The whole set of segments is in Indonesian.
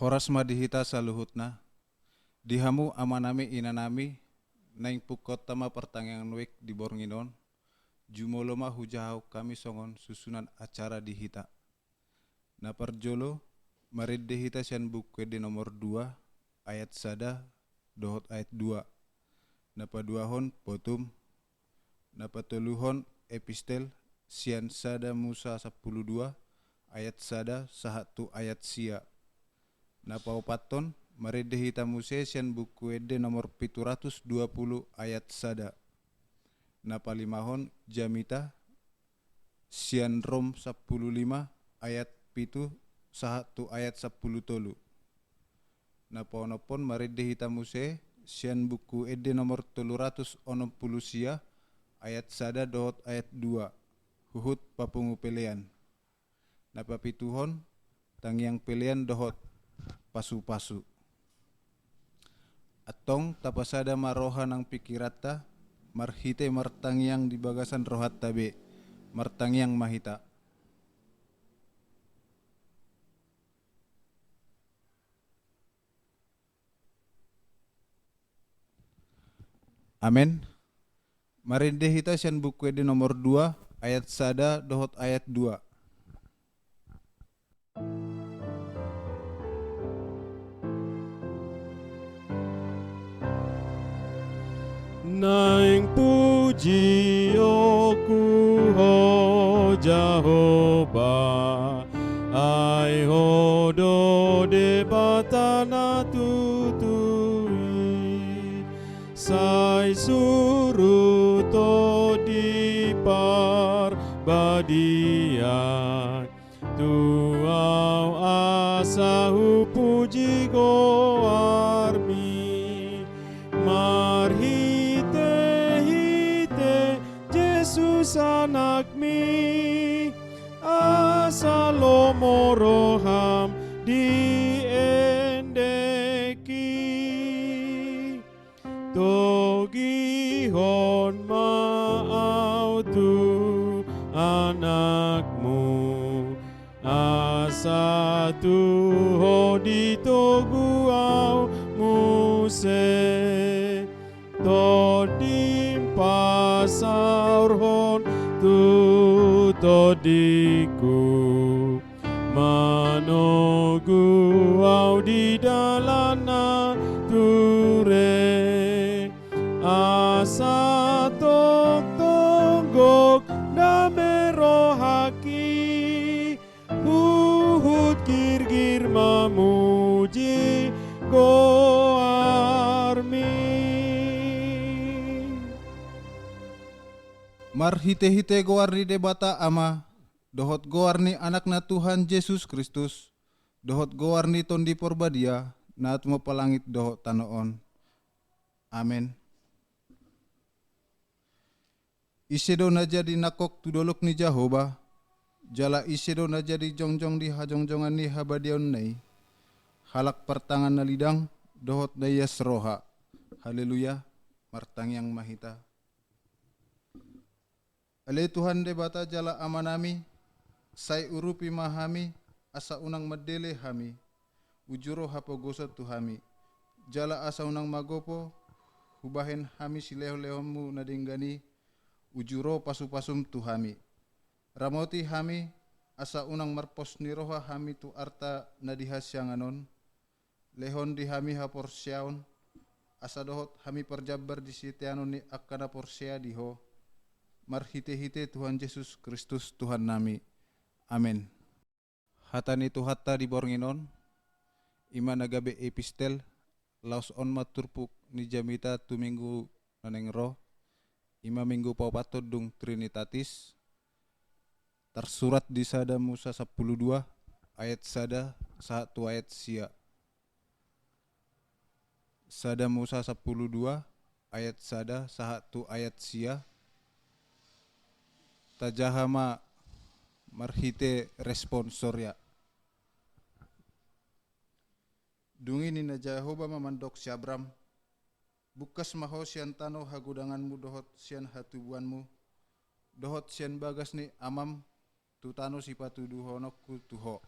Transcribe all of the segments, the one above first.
Horas madihita saluhutna, dihamu amanami inanami, naing pukot tama pertanyaan wek di Bornginon, jumoloma hujahau kami songon susunan acara dihita. Na parjolo, marid dihita sian buku di nomor 2, ayat sada, dohot ayat 2. Na paduahon potum, na patuluhon epistel, sian sada Musa 12, ayat sada, sahatu ayat sia. Na paupaton marede hita muse sian buku ede nomor 720 ayat sada. Na palimahon jamita sian Rom 15 ayat pitu sahatu ayat 10 tolu. Na paunopon marede hita muse sian buku ede nomor 360 sia ayat sada dohot ayat 2 huhut papungu pelean. Na papituhon tangiang pelean dohot pasu-pasu. Atong tapasada maroha ng pikirata, marhite martangiang di bagasan rohat tabe, martangiang mahita. Amen. Marinde hita sian buku ede nomor 2 ayat sada dohot ayat 2. Naing puji oku ho Jehovah, ai hodo de batana tutui, sai suruto di parbadian, tuau asahu puji go armi, Yesus anakmi, asalomo roham di endeki, togihon maau tu anakmu, asa tuho di toguau muse, todim pasaurhon tu todiku, manogu au di dalana ture, asa tok tonggok damerohaki, huhut girgir mamuji goarmi. Marhite-hite goarni debata ama, dohot goarni anakna Tuhan Yesus Kristus, dohot goarni tondi porbadia, naat mo palangit dohot tanoon. Amen. Isedo na jadi nakok tudolok ni Jehovah, jala isedo na jadi jongjong di hajongjongan ni habadion nai, halak pertangan na lidang, dohot na yasroha. Haleluya, martangyang mahita. Ale Tuhan debata jala amanami, sai urupi mahami, asa unang medele hami, ujuro hapogoso tuhami, jala asa unang magopo, hubahen hami sileho-lehomu nadinggani, ujuro pasu-pasum tuhami. Ramoti hami, asa unang marpos niroha hami tu arta nadihasyanganon, lehon di hami haporsyaon, asa dohot hami perjabar di sitianon ni akkana porsya diho, marhite-hite Tuhan Yesus Kristus Tuhan nami. Amen. Hatani tu hatta di Bornginon, ima nagabe epistel, laos on maturpuk ni jamita tu minggu naneng roh, ima minggu paupatod dung Trinitatis, tersurat di sada Musa 12 ayat sada satu ayat sia. Sada Musa 12 ayat sada satu ayat sia. Tajahama marhite responsorya. Dungi ni na Jehovah mamandok si Abram. Bukas maho sian tano hagudanganmu dohot sian hatubuanmu. Dohot sian bagas ni amam tu tano si patuduhonokku tuho.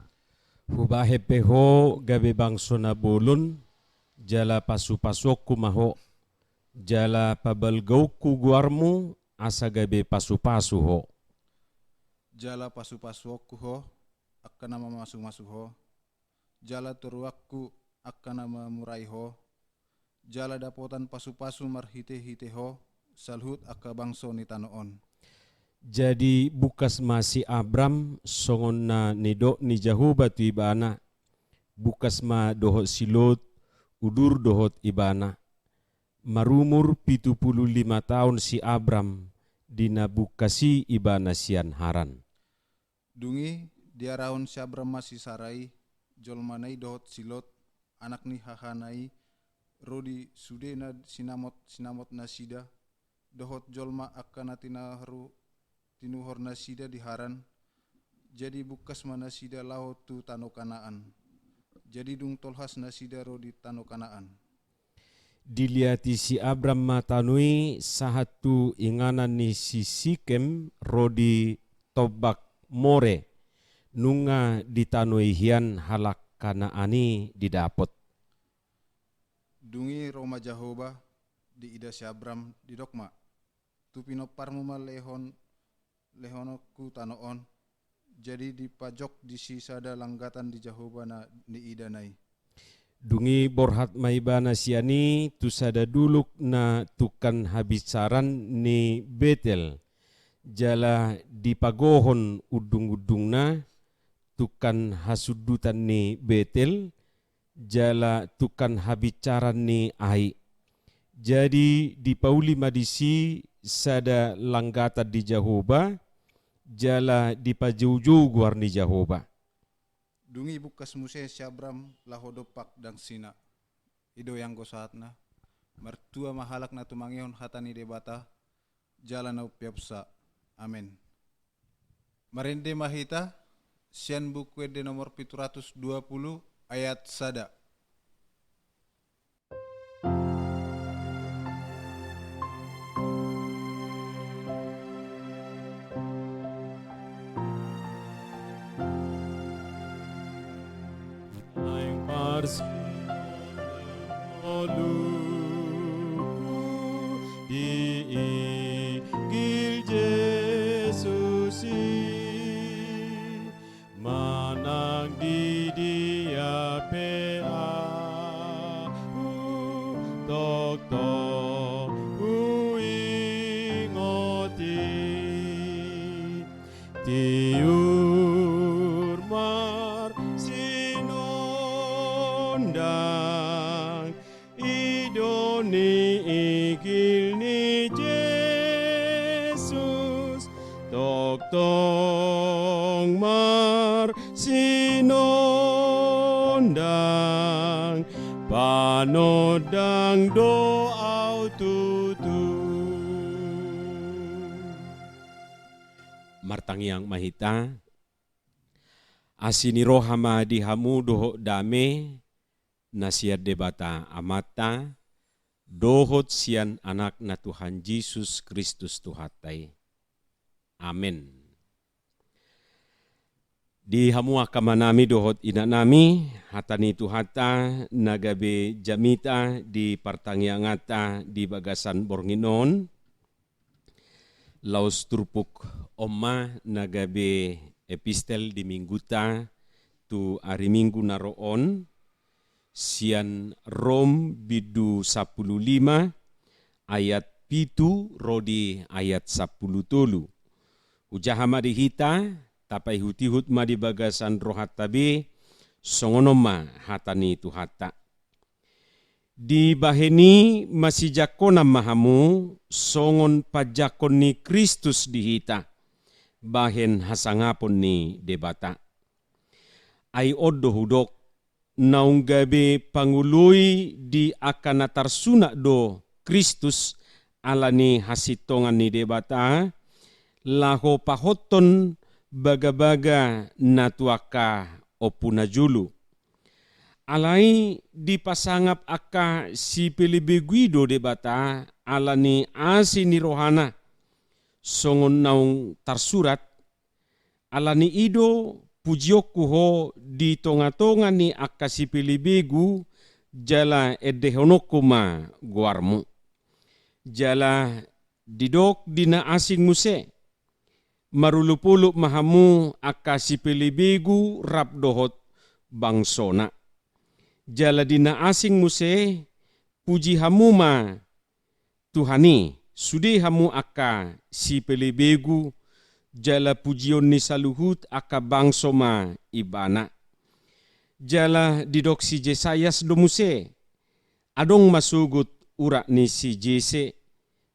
Hubahe peho gabe bangso na bulun, jala pasu-pasokku maho, jala pabalgauku guarmu, asa gabe pasu-pasu ho. Jala pasu-pasokku ho, akka nama masuk-masuk ho. Jala turuakku akka nama murai ho. Jala dapotan pasu-pasu marhite-hite ho, salhut akka bangso ni tanoon. Jadi bukas masih Abram songon na nido ni Jehovah tu ibana, bukas ma dohot silot udur dohot ibana. Marumur 75 tahun si Abram dina bukasi ibana sian haran. Dungi dia raun si Abram masih sarai, jolmanai dohot silot, anak ni hahanai, rodi sudena sinamot nasida, dohot jolma akka natinaharu tinuhor nasida di haran, jadi bukas mana sida laho tu tano Kanaan, jadi dung tolhas nasida rodi tano Kanaan. Diliati si Abram matanui sahatu inganan ni si Sikem rodi Tobak More, nunga ditanui hian halak Kanaani didapot. Dungi Roma Jehovah di ida si Abram di dokma, tu pinoparmu lehonokku tanoon, jadi dipajok di sisada langgatan di Jehovah na di ida nai. Dungi borhat maibana siani tusada duluk na tukan habisaran ni Betel, jala dipagohon udung-udungna tukan hasudutan ni Betel, jala tukan habicaran ni Ai. Jadi di pauli madisi sada langgata di Jehovah, jala di pajauh-jauh guar ni Jehovah. Dungi bukas muse si Abram lahodopak dang sina. Ido yang gosahatna. Mertua mahalak na tumangihon hatani debata, jala na upiapsa. Amin. Marinde mahita, sian buku de nomor 720 ayat sada. Diigil Jesus manang di dia pea tok ingoti tiur mar sinondang idoni igil ni Jesus tong mar sinondang panodang doa tutu. Martangiang mahita asini rohama dihamu doho dame nasiat debata amata dohot sian anak na Tuhan Yesus Kristus Tuhatai. Amin. Di hamu akamanami dohot inanami hatani Tuhata nagabe jamita di partangiangata di bagasan Bornginon laus turpuk oma nagabe epistel di mingguta tu hari minggu naroon sian Rom bidu 15 ayat pitu rodi ayat 10 tolu. Ujahama dihita tapai hutihut ma di bagasan rohat tabe songonoma hatani Tuhata. Di baheni masih jakona mahamu songon pajakon ni Kristus dihita bahen hasangapon ni debata. Ai odo hudok naunggabe pangului di akana tarsuna do Kristus alani hasitongan ni debata laho pahoton baga-baga natuaka opuna julu. alai dipasangap aka si pelibeguido de bata alani asi ni rohana songon naung tarsurat alani ido pujioku ho di tonga-tonga ni aka si pelibegu jala edehonoko ma guarmu jala didok dina asing muse marulupuluk mahamu aka si pelibegu rap dohot bangsona jala dina asing muse puji hamuma Tuhani sudi hamu aka si pelibegu jala pujion ni saluhut aka bangsoma ibana jala didok si Jesayas domuse adong masugut urak ni si Jese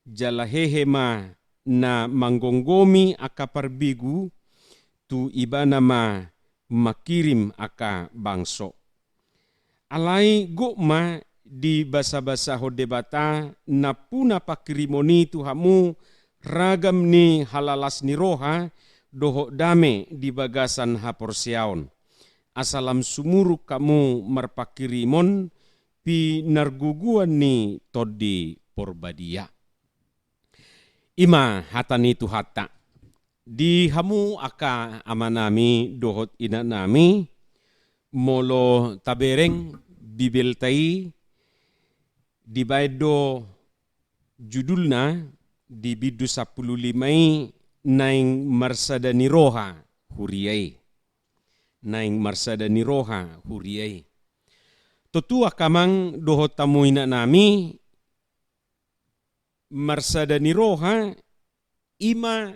jala hehema na manggonggomi aka parbigu tu ibana ma makirim aka bangso alai gokma di basa-basa hodebata na puna pakirimoni tuhamu ragam ni halalas ni roha doho dame di bagasan haporsiaon asalam sumuruk kamu marpakirimon pi narguguan ni todi porbadia ima hatani tu hatta di hamu aka amanami dohot ina nami molo tabereng bibeltai di baido judulna di bidu 15 naing marsada ni roha huriai naing marsada ni roha huriai totua kamang dohot tamu ina nami marsada ni roha ima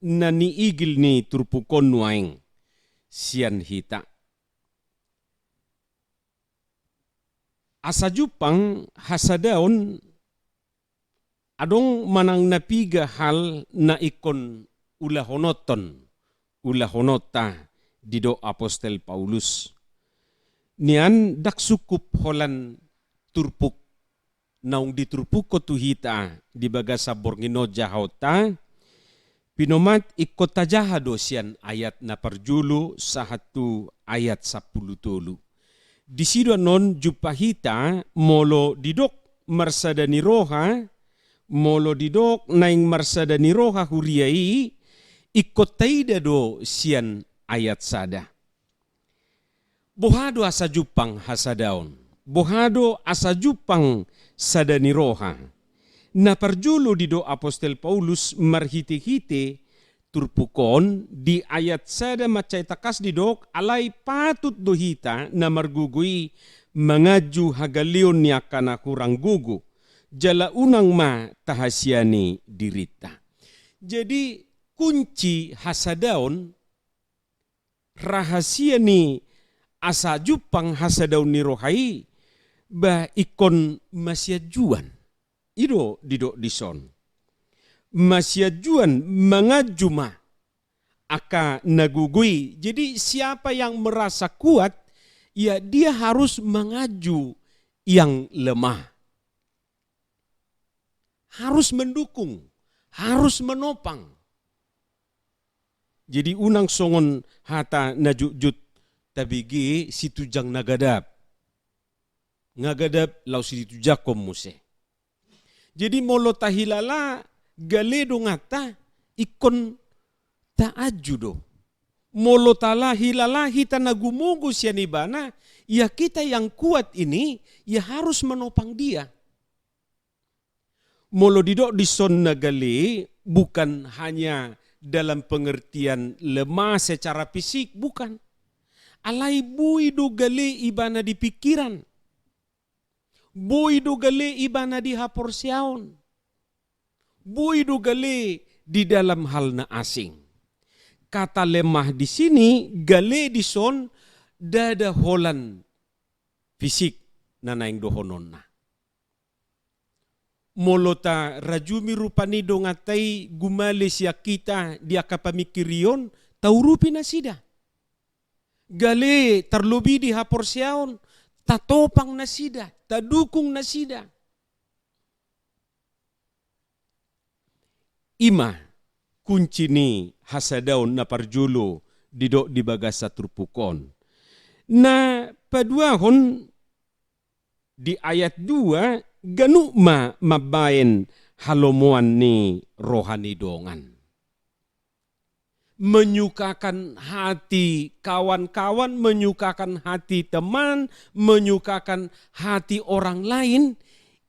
nani igil ni turpukon nuaing sian hita asa Jupang hasadaon adong manang napiga hal na ikon ulahonota dido Apostel Paulus nian dak sukup holan turpuk naung diturpuk ko tuhita di bagasa borngino jahota pinomat ikot tajahado sian ayat na parjulu sahatu ayat 10 tolu. Di sido non jupahita molo didok marsada ni roha molo didok naing marsada ni roha huriai ikot taida do sian ayat sada. Bohado asa jupang hasadaon. Bohado asa jupang sada ni roha. Na parjulo dido Apostel Paulus marhite-hite turpukon di ayat sada macay takas didok alay patut dohita na margugui mangaju hagalion niya kana kurang gugu jala unang ma tahasiani dirita. Jadi kunci hasadaon rahasia ni asa jupang hasadaon ni rohai ba ikon masyajuan ido didok dison. Masyajuan mengajuma aka nagugui. Jadi siapa yang merasa kuat, ya dia harus mengaju yang lemah. Harus mendukung, harus menopang. Jadi unang songon hata najujut tabigi situjang nagadap. Ngagadap lau situ jakom muse. Jadi molo tahilala galedo ngata ikon taajudo. Molo tala hilala hita nagumugo siya ni bana, ya kita yang kuat ini ya harus menopang dia. Molo didok dison nagali bukan hanya dalam pengertian lemah secara fisik, bukan. Alai bui do gale ibana di pikiran. Bui do gale ibana di haporsiaon. Bui do gale di dalam hal na asing. Kata lemah di sini gale di son dada holan fisik na naing dohonon na. Molota rajumi rupani do ngatai gumale siya kita di akapamikirion taurupi na sida. Gale terlobi di haporsiaon tatopang na sida, tadukung na sida. Ima kunci ni hasadaon na parjulo didok di bagasa turpukon. Na paduahon di ayat 2 ganu mabaen halomuan ni rohani dongan. Menyukakan hati kawan-kawan, menyukakan hati teman, menyukakan hati orang lain,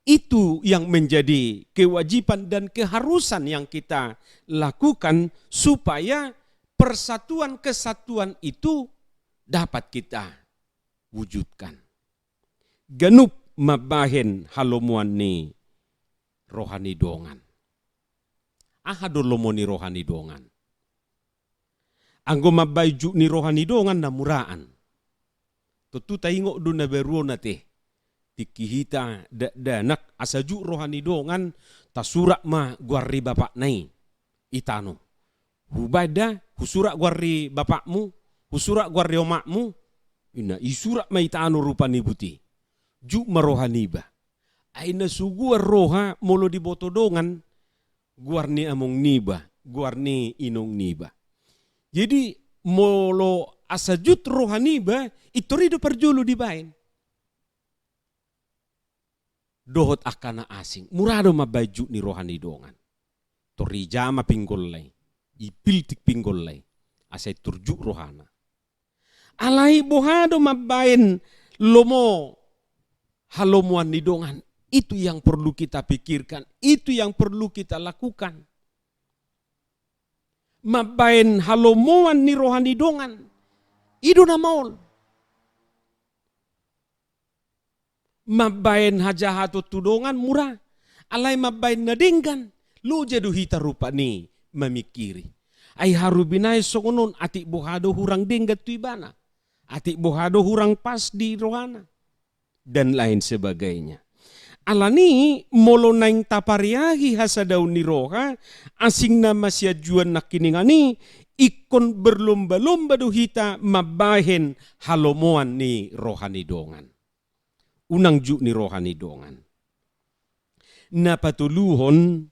itu yang menjadi kewajiban dan keharusan yang kita lakukan supaya persatuan kesatuan itu dapat kita wujudkan. Ganup mabahen halomuan ni rohani dongan. Ahadolomo ni rohani dongan. Anggo mabaju ni rohani dongan na muraan. Tutu taingok do na beruo na te. Tikihita danak asaju rohani dongan tasurak ma guarri bapak nai. Itano. Hubada husurak guarri bapakmu, husurak guarri omakmu. Ina isurak ma itano rupa ni buti. Juk marohani ba. Aina suguar roha molo di boto dongan. Guarni among niba, guarni inong niba. Jadi molo asajut rohani ba, itu rido perjulu dibain. Dohot akana asing, murado mabaju ni rohani dongan. Tori jama pinggolai, ipiltik pinggolai, asai turjuk rohana. Alai bohado mabain lomo halomuan ni dongan. Itu yang perlu kita pikirkan, itu yang perlu kita lakukan. Mabain halomuan ni rohani dongan. Ido na maol. Mabain hajahato tudongan murah. Alai mabain na denggan. Lu jadu hita rupa ni memikiri. Ay harubinay songonon atik bohado hurang denggat tu ibana. Atik bohado hurang pas di rohana. Dan lain sebagainya. Alani molo naing tapariahi hasadaw ni roha asing na masyajuan na kiningani ikon berlomba-lomba duhita mabahen halomoan ni rohani dongan. Unang ju ni rohani dongan. Napatuluhon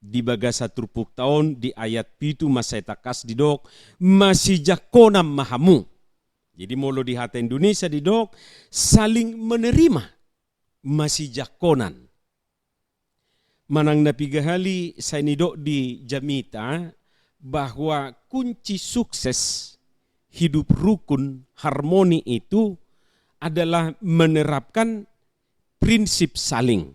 di bagasa turpuk taon di ayat pitu masay takas di dok masih jakonam mahamu. Jadi molo di hata Indonesia di dok saling menerima. Masih jakonan. Manang napigahali sa nidok di Jamita bahwa kunci sukses hidup rukun harmoni itu adalah menerapkan prinsip saling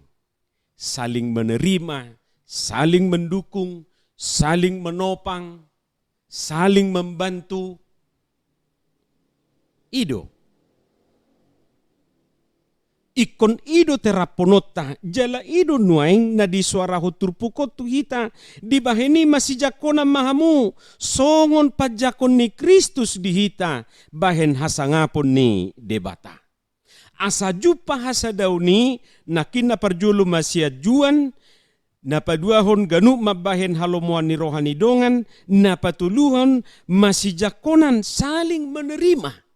menerima, saling mendukung, saling menopang, saling membantu. Ido. Ikon ido teraponota jala ido nuaing na di suara hutur pukot tu hita di baheni masih jakona mahamu songon pajakon ni Kristus di hita bahen hasangapon ni debata. Asa jupa hasa dauni nakin na parjulu masih juan na paduahon ganu mabahen halomuan ni rohani dongan na patuluhon masih jakonan saling menerima.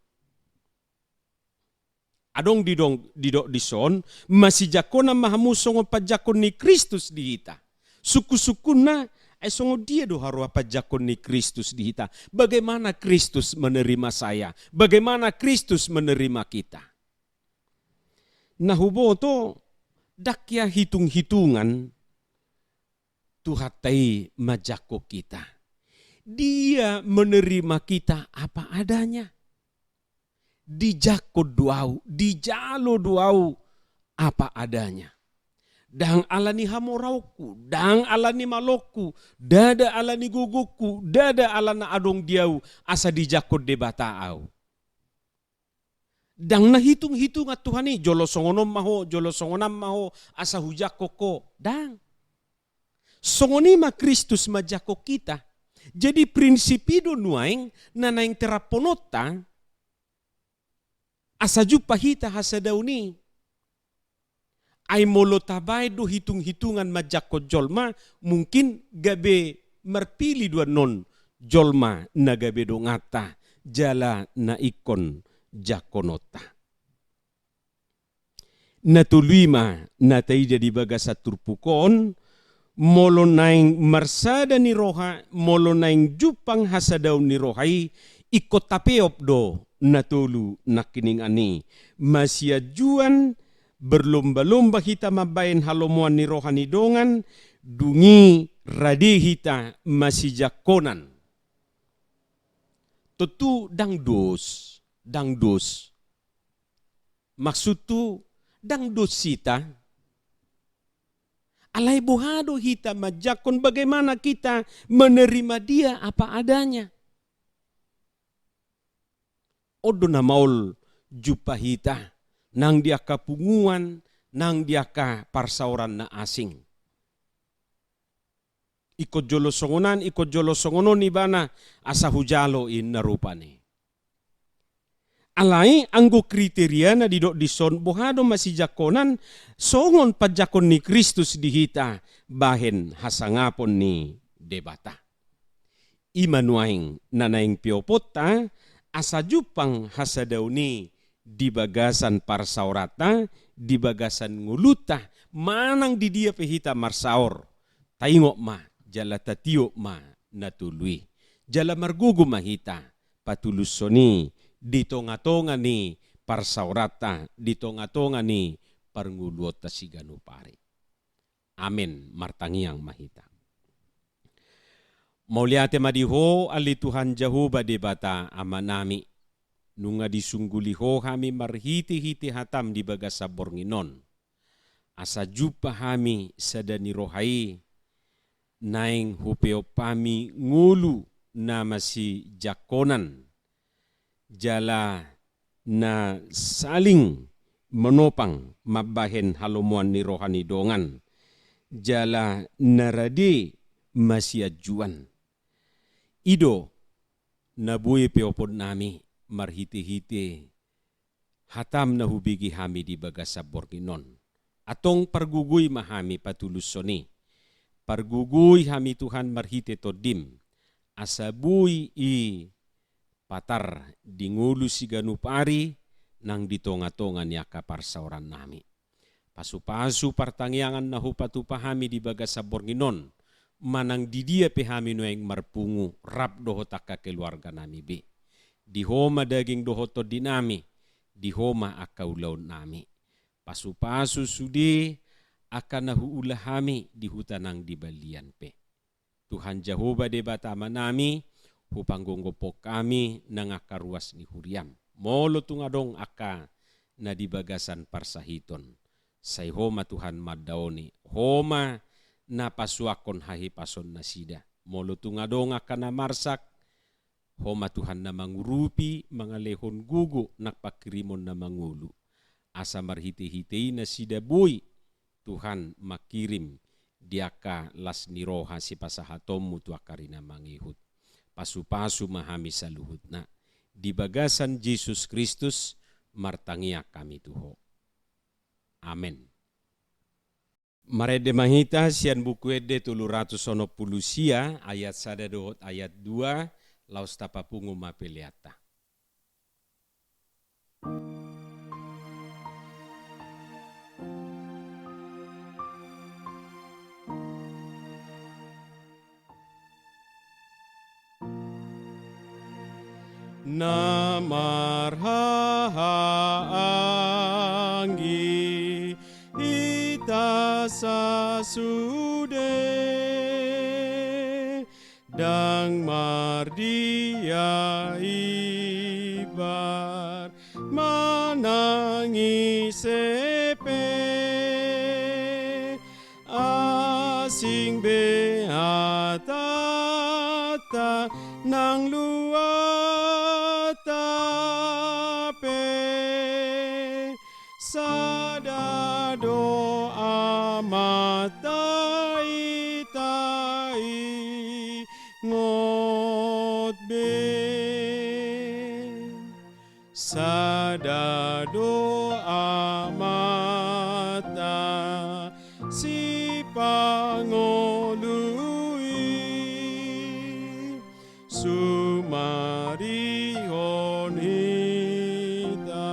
Adong didok dison masih jakona mahamu songo pajakon ni Kristus dihita. Suku-sukuna songo dia do harua pajakon ni Kristus dihita. Bagaimana Kristus menerima saya? Bagaimana Kristus menerima kita? Nah huboto dakya hitung-hitungan tuhatai majako kita. Dia menerima kita apa adanya. Dijako duau, dijalo duau apa adanya. Dang alani hamorauku, dang alani maloku, dada alani guguku, dada alana adong diau asa dijako debatau. Dang nahitung-hitung at Tuhani, jolo songonom maho, jolo songonam maho, asa hujako ko, dang. Songonima Kristus majako kita. Jadi prinsipido nuaing nanaing teraponota asa jupa hita hasadauni ay molo tabay do hitung-hitungan majako jolma mungkin gabe merpili dua non jolma na gabe do ngata jala na ikon jakonota. Natulima na taida di bagasa turpukon molo naing marsada ni roha molo naing jupang hasadaw ni rohai ikot tapeop do natulu nakining ani. Masiajuan berlomba-lomba hita mabain halomuan ni rohani dongan, dungi radi hita masijakonan. Tentu dang dos. Maksud tu dang dos sita. Alai bohado hita majakon bagaimana kita menerima dia apa adanya. Odo na maul jupa hita nang dia kapunguan, nang dia ka parsauran na asing. Ikot jolo songonon ibana asa hujalo in narupane. Alai anggo kriteria na didok dison bohado masih jakonan songon pajakon ni Kristus di hita bahen hasangapon ni debata. Imanuaing nanaing piopota asa jupang hasadaw ni di bagasan parsaurata, di bagasan nguluta, manang di dia pehita marsaor. Taingok ma, jala tatio ma natului. Jala margugu mahita, patulus soni, di tonga-tonga ni parsaurata, di tonga-tonga ni parnguluota siganu pare. Amin, martangiang mahita. Mauliate madiho ali Tuhan Jehovah debata amanami. Nunga disungguliho kami marhiti-hiti hatam di bagasa bornginon. Asa jupa kami sadani rohai. Naing hupeo pami ngulu na masi jakonan. Jala na saling menopang mabahen halomuan ni rohani dongan. Jala narade masiajuan. Ido nabuhi peopod nami marhiti-hiti hatam na hubigi hami di bagasa borginon. Atong parguguy mahami patulus soni. Parguguy hami Tuhan marhiti todim. Asabuy i patar dingulu siganu pari nang ditonga-tonga niya kaparsauran nami. Pasu-pasu partangiangan na hupatupahami di bagasa borginon. Manang di dia pehami noeng marpungu rap doho taka keluarga nami be. Di homa daging doho to dinami, di homa akaulaw nami. Pasu-pasu sudi akan nahuulahami di hutanang di balian pe. Tuhan Jehovah debata manami, hupanggonggopo kami nangakaruas ni huriam. Molo tungadong aka na di bagasan parsahiton. Say homa Tuhan madaoni, homa na pasuakon hahi pason na sida. Molo tungadong akan na marsak, homa Tuhan na mangurupi, mga lehon gugu, nakpakirimon na mangulu. Asa marhiti-hiti na sida buy, Tuhan makirim, diaka las niroha si pasahatom mutu akarina mangihut. Pasu-pasu mahami sa luhut na. Di bagasan Jesus Kristus, martangia kami tuho. Amen. Marede mahita sian buku ede 790 sia ayat 1 dohot ayat 2 laus tapapungu mapeliata. Namarhaanggi ita sasude dang mardia ibar manangisepe asing beatata nang luatape sadado amatai tai ngotbe sadado amata si pangului sumarihon hita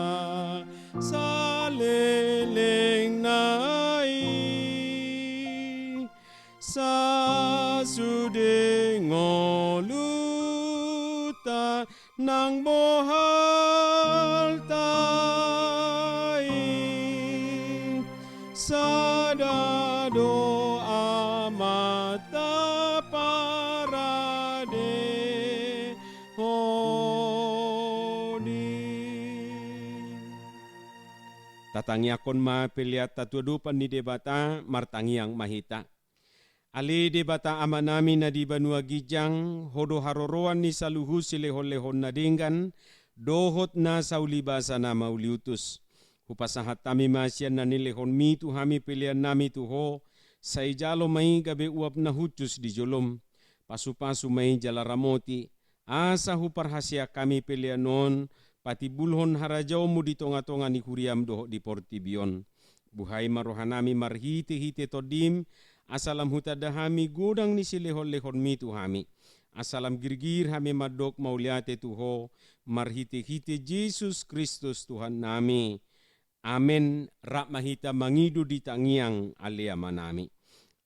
saleleng nai sasude ngoluta nang boha sada doa mata parade honi. Tatangi akon mapiliat tatuadupan ni debata martangiang mahita. Ali debata amanami na di Banua Gijang, hodo haroroan ni saluhu silehon-lehon na dinggan, dohot na saulibasa na mauliutus. Hupasahat tami masyan na nilehon mi tu hami pilihan nami tuho, sa ijalo may gabi uap na hutus di jolom. Pasu-pasu may jalaramoti, asa huparhasya kami pilihan non, pati bulhon harajaw mo di tonga-tonga ni Kuriam doho di Portibion. Buhay marohanami marhite-hite todim, asalam hutadahami godang ni silehon-lehon mi tu hami. Asalam girgir hami madok mauliate tuho, marhite-hite Jesus Kristus Tuhan nami. Amen. Rak mahita mangidu di tangiang alea manami.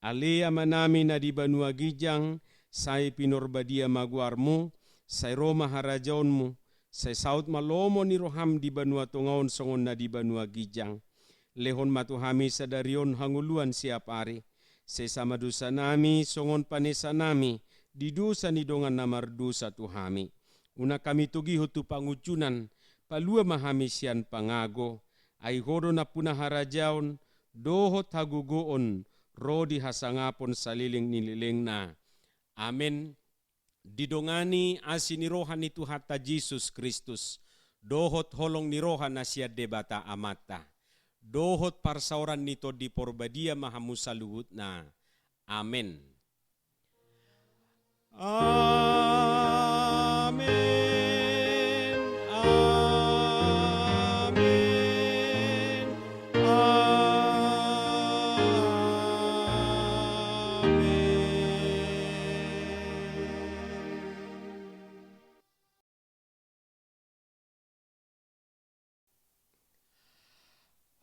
Alea manami na di Banua Gijang, say pinorbadia maguarmu, say Roma harajaonmu, say saut malomo ni roham di Banua Tongaon songon na di Banua Gijang. Lehon matuhami sadarion hanguluan siap ari. Say sama dosa nami, songon panesa nami, di dosa ni dongan namar dosa tuhami. Una kami tugiho tu pangucunan, palua mahami sian pangago, ay hodo na punah harajaon, dohot hagugoon, rodi hasangapon saliling nililing na. Amen. Didongani asinirohan ni Tuhata Jesus Kristus, dohot holong nirohan na siya debata amata. Dohot parsauran nito di porbadia mahamusaluhut na. Amen. Amen. Amen.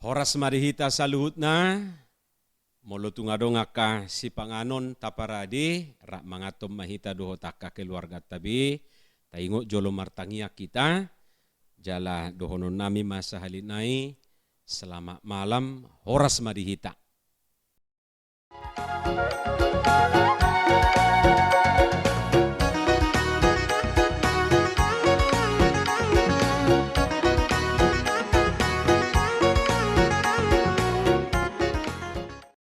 Horas marihita saluhut na, molutungadong aka si panganon taparadi, rak mangatom mahita doho taka keluarga tabi, taingo jolo martangia kita, jala dohonon nami masa halinai, selamat malam, horas marihita.